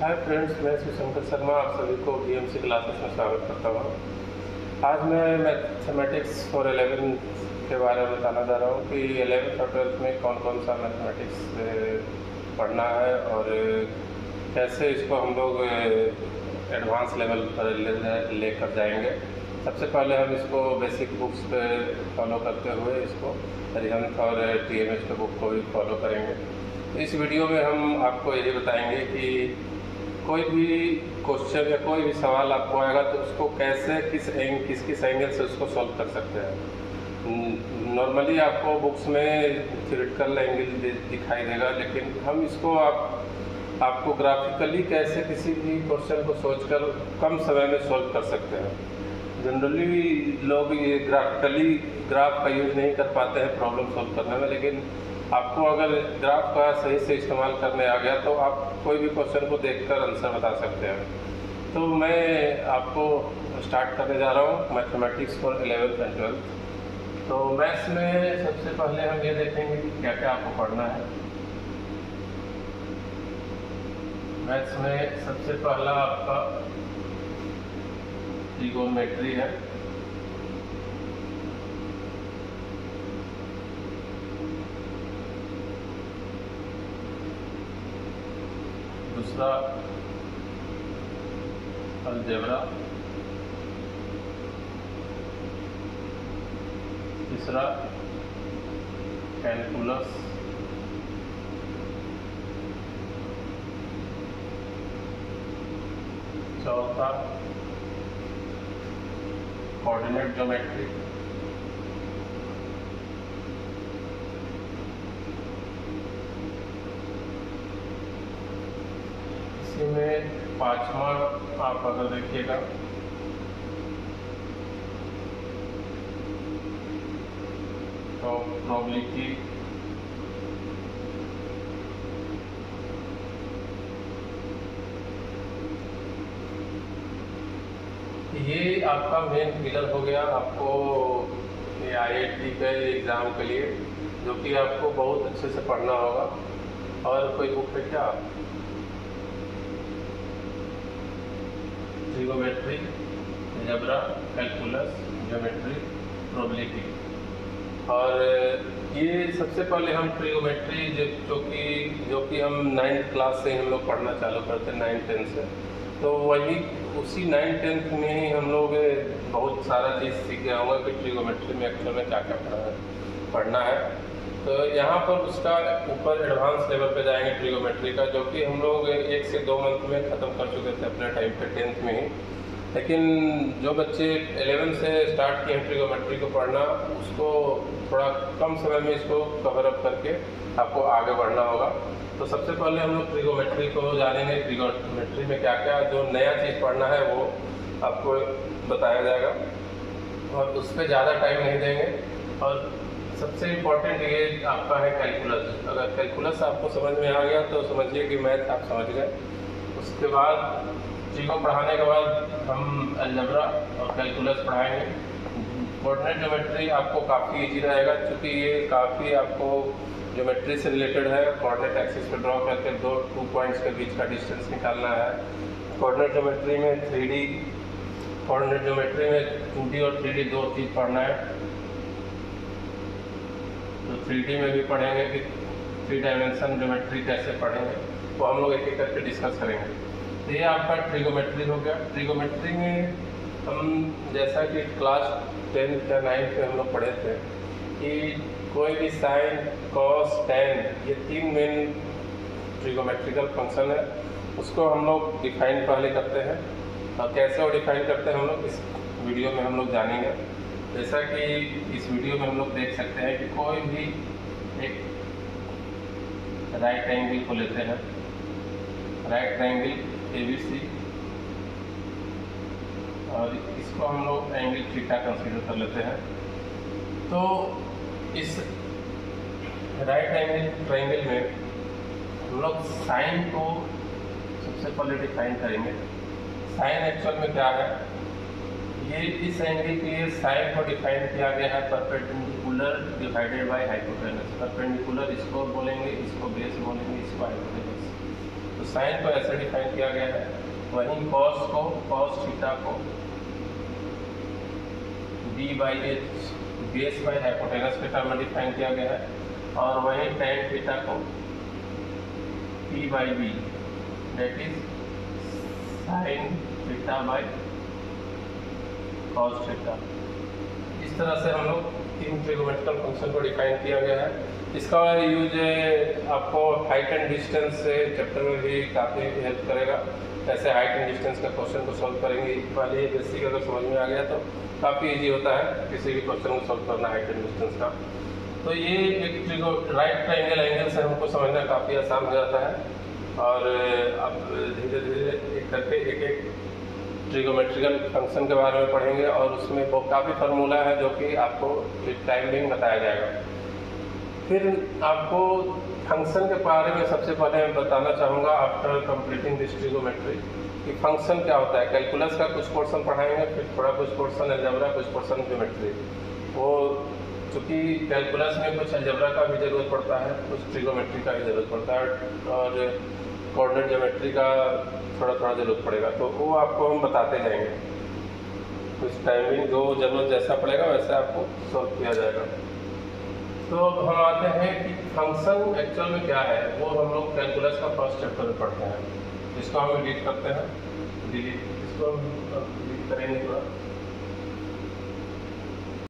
Hi friends, मैं शिवशंकर शर्मा आप सभी को बीएमसी क्लासेस में स्वागत करता हूँ। आज मैं मैथमेटिक्स फॉर 11 के बारे में बताना चाह रहा हूँ कि 11th और 12th में कौन कौन सा मैथमेटिक्स पढ़ना है और कैसे इसको हम लोग एडवांस लेवल पर लेकर जाएंगे। सबसे पहले हम इसको बेसिक बुक्स पे फॉलो करते हुए इसको अरिहंत और टीएमएस के बुक को भी फॉलो करेंगे। इस वीडियो में हम आपको यही बताएंगे कि कोई भी क्वेश्चन या कोई भी सवाल आपको आएगा तो उसको कैसे किस एंगल से उसको सॉल्व कर सकते हैं। नॉर्मली आपको बुक्स में थ्योरेटिकल एंगल दिखाई देगा, लेकिन हम इसको आपको ग्राफिकली कैसे किसी भी क्वेश्चन को सोचकर कम समय में सॉल्व कर सकते हैं। जनरली लोग ये ग्राफ का यूज़ नहीं कर पाते हैं प्रॉब्लम सॉल्व करने में, लेकिन आपको अगर ग्राफ का सही से इस्तेमाल करने आ गया तो आप कोई भी क्वेश्चन को देखकर आंसर बता सकते हैं। तो मैं आपको स्टार्ट करने जा रहा हूँ mathematics for 11th and 12th। तो मैथ्स में सबसे पहले हम ये देखेंगे कि क्या क्या आपको पढ़ना है। मैथ्स में सबसे पहला आपका ट्रिगोनोमेट्री है। दूसरा अलजेब्रा, तीसरा कैलकुलस, चौथा कोऑर्डिनेट ज्योमेट्री, इसी में पांचवा आप अगर देखिएगा तो प्रोबेबिलिटी, ये आपका मेन पिलर हो गया आपको IIT के एग्ज़ाम के लिए, जो कि आपको बहुत अच्छे से पढ़ना होगा। और कोई बुक है क्या? Trigonometry, algebra, calculus, geometry, probability. और ये सबसे पहले हम ट्रिगोनोमेट्री जो कि हम 9th क्लास से हम लोग पढ़ना चालू करते हैं, 9th-10th से। तो वही उसी 9th-10th में ही हम लोग बहुत सारा चीज़ सीख गया होगा कि ट्रिगोनोमेट्री में एक्चुअल में क्या क्या पढ़ना है। तो यहाँ पर उसका ऊपर एडवांस लेवल पे जाएंगे ट्रिगोनोमेट्री का, जो कि हम लोग 1 से 2 मंथ में ख़त्म कर चुके थे अपने टाइम पे 10th में ही। लेकिन जो बच्चे 11 से स्टार्ट किए हैं ट्रिगोनोमेट्री को पढ़ना, उसको थोड़ा कम समय में इसको कवर अप करके आपको आगे बढ़ना होगा। तो सबसे पहले हम लोग ट्रिगोनोमेट्री को जानेंगे। ट्रिगोनोमेट्री में क्या क्या जो नया चीज़ पढ़ना है वो आपको बताया जाएगा और उस पर ज़्यादा टाइम नहीं देंगे। और सबसे इम्पोर्टेंट ये आपका है कैलकुलस। अगर कैलकुलस आपको समझ में आ गया तो समझिए कि मैथ आप समझ गए। उसके बाद को पढ़ाने के बाद हम अलजेब्रा और कैलकुलस पढ़ाएंगे। कोऑर्डिनेट ज्योमेट्री आपको काफ़ी इजी रहेगा, क्योंकि ये काफ़ी आपको ज्योमेट्री से रिलेटेड है। कोऑर्डिनेट एक्सिस पे ड्रॉ करके 2 पॉइंट्स के बीच का डिस्टेंस निकालना है। कोऑर्डिनेट ज्योमेट्री में 3D, कोऑर्डिनेट ज्योमेट्री में 2D और 3D दो चीज़ पढ़ना है। तो 3D में भी पढ़ेंगे कि 3 डायमेंशन ज्योमेट्री कैसे पढ़ेंगे, वो हम लोग एक एक करके डिस्कस करेंगे। तो ये आपका ट्रिगोनोमेट्री हो गया। ट्रिगोनोमेट्री में हम जैसा कि क्लास 10th या 9th में हम लोग पढ़े थे कि कोई भी साइन, कॉस, टेन, ये 3 मेन ट्रिगोनोमेट्रिकल फंक्शन है। उसको हम लोग डिफाइन पहले करते हैं, और कैसे वो डिफाइन करते हैं हम लोग इस वीडियो में हम लोग जानेंगे। जैसा कि इस वीडियो में हम लोग देख सकते हैं कि कोई भी एक राइट एंगल को लेते हैं, राइट एंगल ABC, और इसको हम लोग एंगल थीटा कंसीडर कर लेते हैं। तो इस राइट एंगल ट्रायंगल में हम लोग साइन को सबसे पहले डिफाइन करेंगे। साइन एक्चुअल में क्या है, ये इस एंगल के लिए साइन को डिफाइन किया गया है perpendicular perpendicular divided by hypotenuse. Perpendicular इसको बोलेंगे, इसको बेस बोलेंगे, इसको हाइपोटेनस। तो साइन को ऐसे डिफाइन किया गया है। वहीं कॉस थीटा को b by H base by hypotenuse के टर्म में डिफाइन किया गया है। और वहीं टेन थीटा को p by B that is sine theta by cos theta. इस तरह से हम लोग तीन ट्रिगोमेट्रिकल फंक्शन को डिफाइन किया गया है। इसका यूज आपको हाइट एंड डिस्टेंस से चैप्टर में भी काफ़ी हेल्प करेगा। ऐसे हाइट एंड डिस्टेंस का क्वेश्चन को सॉल्व करेंगे। पहले बेसिक अगर समझ में आ गया तो काफ़ी इजी होता है किसी भी क्वेश्चन को सॉल्व करना हाइट एंड डिस्टेंस का। तो ये एक राइट ट्रायंगल एंगल से हमको समझना काफ़ी आसान हो जाता है। और अब धीरे धीरे एक करके एक एक ट्रिगोमेट्रिकल फंक्शन के बारे में पढ़ेंगे और उसमें वो काफ़ी फार्मूला है जो कि आपको टाइम में बताया जाएगा। फिर आपको फंक्शन के बारे में सबसे पहले मैं बताना चाहूँगा आफ्टर कंप्लीटिंग दिस ट्रिगोमेट्री कि फंक्शन क्या होता है। कैलकुलस का कुछ पोर्शन पढ़ाएंगे, फिर थोड़ा कुछ पोर्शन अलजेब्रा, कुछ पोर्शन ज्योमेट्री। वो चूँकि कैलकुलस में कुछ अलजेब्रा का भी ज़रूरत पड़ता है, कुछ ट्रिगोमेट्री का भी ज़रूरत पड़ता है और कोऑर्डिनेट ज्योमेट्री का थोड़ा थोड़ा ज़रूरत पड़ेगा। तो वो आपको हम बताते जाएंगे। कुछ टाइमिंग जो ज़रूरत जैसा पड़ेगा वैसे आपको सॉल्व किया जाएगा। तो हम आते हैं कि फंक्शन एक्चुअल में क्या है। वो हम लोग कैलकुलस का फर्स्ट चैप्टर में पढ़ते हैं। इसको हम डिलीट करते हैं, इसको हम डिलीट करेंगे थोड़ा।